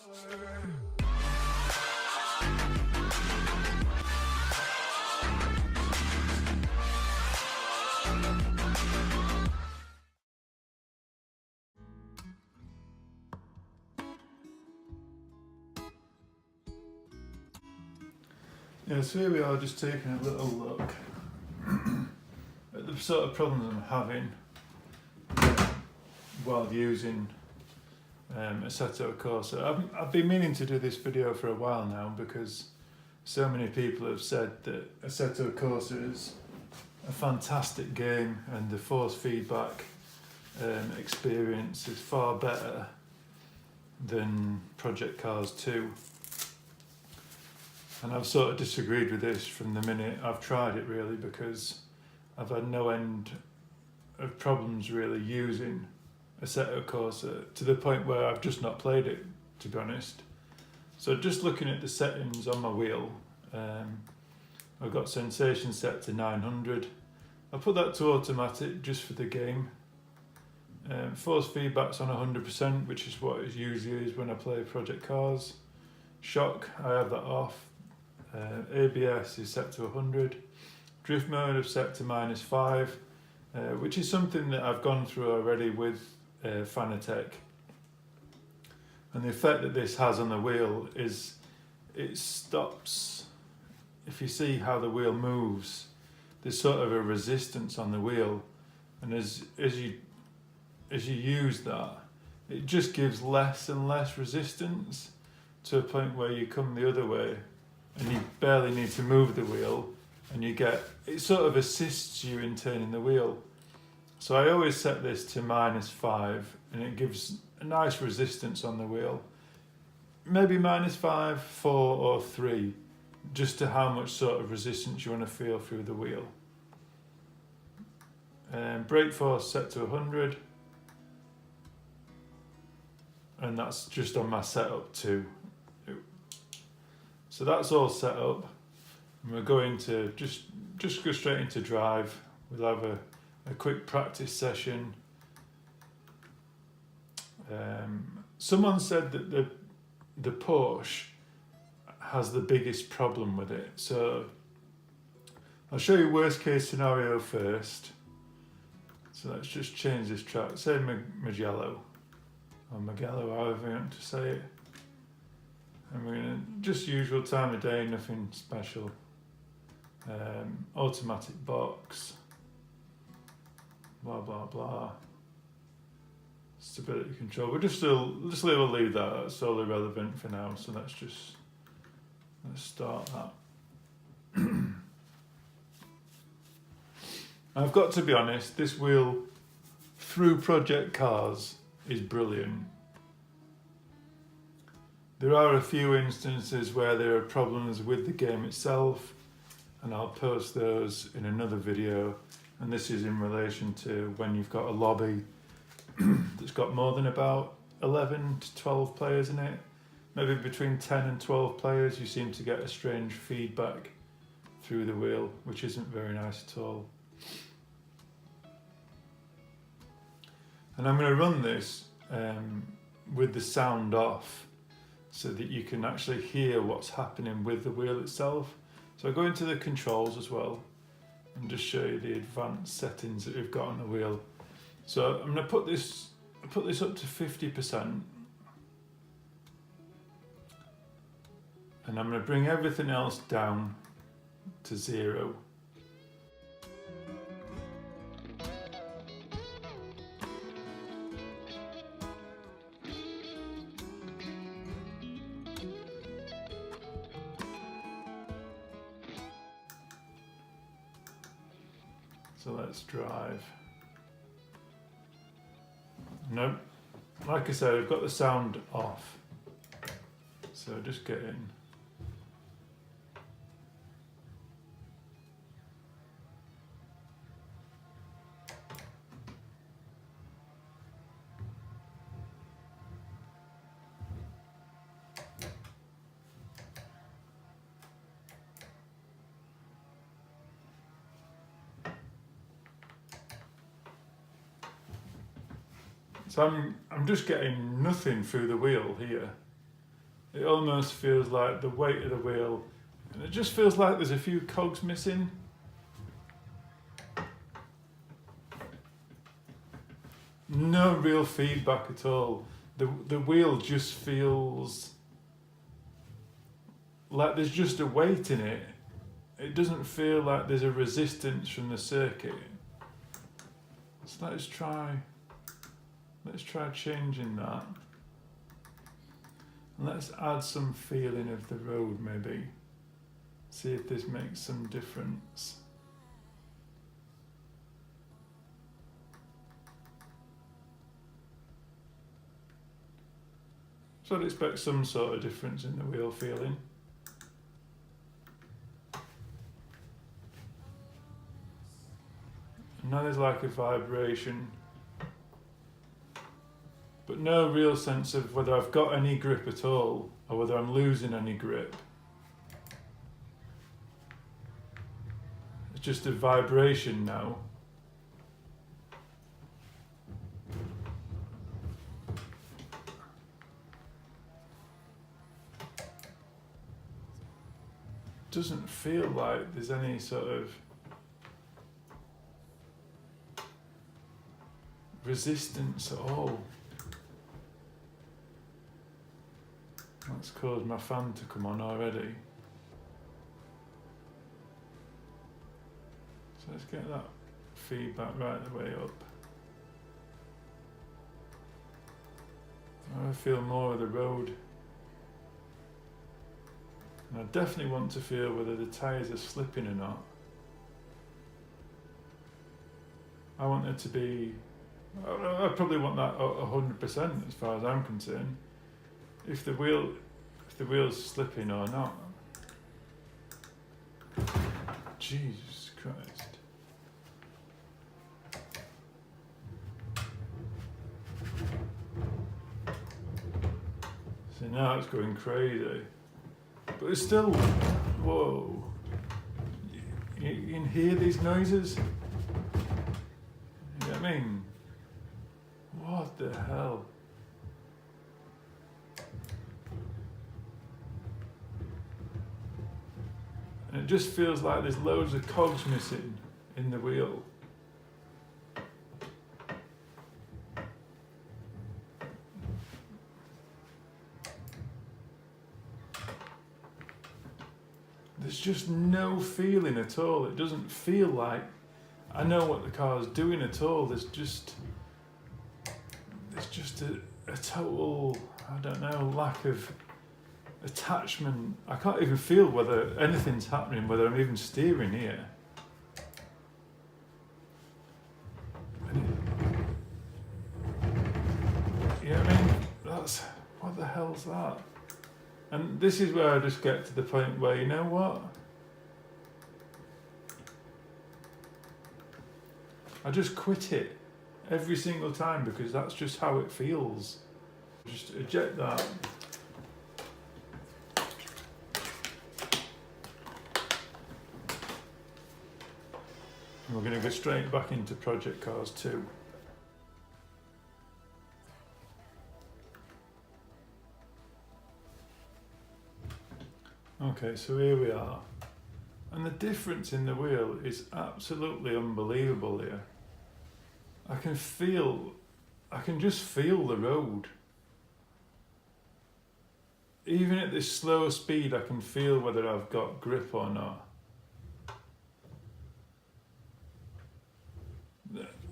Yeah, so here we are, just taking a little look at the sort of problems I'm having while using Assetto Corsa. I've been meaning to do this video for a while now because so many people have said that Assetto Corsa is a fantastic game and the force feedback experience is far better than Project Cars 2. And I've sort of disagreed with this from the minute I've tried it, really, because I've had no end of problems really using Assetto Corsa to the point where I've just not played it, to be honest. So just looking at the settings on my wheel, I've got sensation set to 900. I put that to automatic just for the game. Force feedback's on 100%, which is what it usually is when I play Project Cars. Shock, I have that off. ABS is set to 100. Drift mode I've set to -5, which is something that I've gone through already with Fanatec. And the effect that this has on the wheel is it stops, if you see how the wheel moves, there's sort of a resistance on the wheel, and as you use that, it just gives less and less resistance to a point where you come the other way and you barely need to move the wheel, and it sort of assists you in turning the wheel. So I always set this to -5, and it gives a nice resistance on the wheel. Maybe -5, 4 or 3, just to how much sort of resistance you want to feel through the wheel. Brake force set to 100, and that's just on my setup too. So that's all set up, and we're going to just go straight into drive. We'll have a quick practice session. Someone said that the Porsche has the biggest problem with it, so I'll show you worst case scenario first. So let's just change this track, say Mugello, or Mugello, however you want to say it. And we're going to, just usual time of day, nothing special. Automatic box, blah blah blah. Stability control. We'll leave that. That's all irrelevant for now. So let's start that. I've got to be honest, this wheel through Project Cars is brilliant. There are a few instances where there are problems with the game itself, and I'll post those in another video, and this is in relation to when you've got a lobby that's got more than about 11 to 12 players in it. Maybe between 10 and 12 players, you seem to get a strange feedback through the wheel, which isn't very nice at all. And I'm going to run this with the sound off, so that you can actually hear what's happening with the wheel itself. So I'll go into the controls as well and just show you the advanced settings that we've got on the wheel. So I'm going to put this up to 50%, and I'm going to bring everything else down to 0. So let's drive. Nope. Like I said, I've got the sound off. So just get in. So I'm just getting nothing through the wheel here. It almost feels like the weight of the wheel, and it just feels like there's a few cogs missing. No real feedback at all. The wheel just feels like there's just a weight in it. It doesn't feel like there's a resistance from the circuit. So let's try changing that. And let's add some feeling of the road maybe. See if this makes some difference. So I'd expect some sort of difference in the wheel feeling. And now there's like a vibration, but no real sense of whether I've got any grip at all or whether I'm losing any grip. It's just a vibration now. Doesn't feel like there's any sort of resistance at all. That's caused my fan to come on already. So let's get that feedback right the way up. I feel more of the road. And I definitely want to feel whether the tyres are slipping or not. I want it to be, I probably want that 100% as far as I'm concerned. If the wheel's slipping or not. Jesus Christ. So now it's going crazy. But it's still, whoa. You can hear these noises? You know what I mean? What the hell? And it just feels like there's loads of cogs missing in the wheel. There's just no feeling at all. It doesn't feel like I know what the car is doing at all. There's just a total, I don't know, lack of attachment. I can't even feel whether anything's happening, whether I'm even steering here. You know what I mean? What the hell's that? And this is where I just get to the point where, you know what? I just quit it every single time because that's just how it feels. Just eject that. And we're going to go straight back into Project Cars 2. Okay, so here we are. And the difference in the wheel is absolutely unbelievable here. I can just feel the road. Even at this slow speed, I can feel whether I've got grip or not.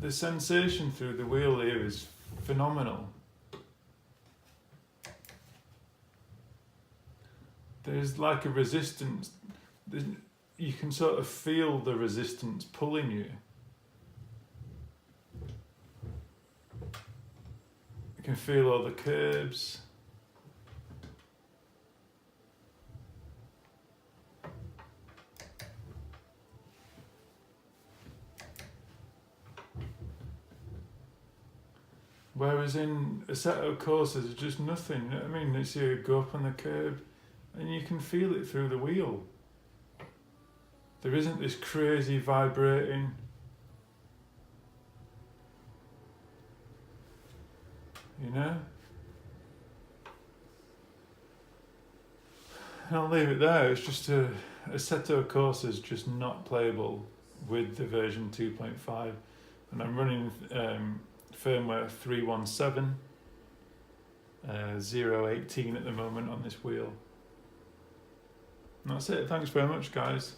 The sensation through the wheel here is phenomenal. There's like a resistance. You can sort of feel the resistance pulling you. You can feel all the curbs. Whereas in Assetto Corsa, there's just nothing. You know what I mean? It's you go up on the curb and you can feel it through the wheel. There isn't this crazy vibrating. You know? I'll leave it there. It's just Assetto Corsa is just not playable with the version 2.5, and I'm running firmware 317 018 at the moment on this wheel. And that's it. Thanks very much, guys.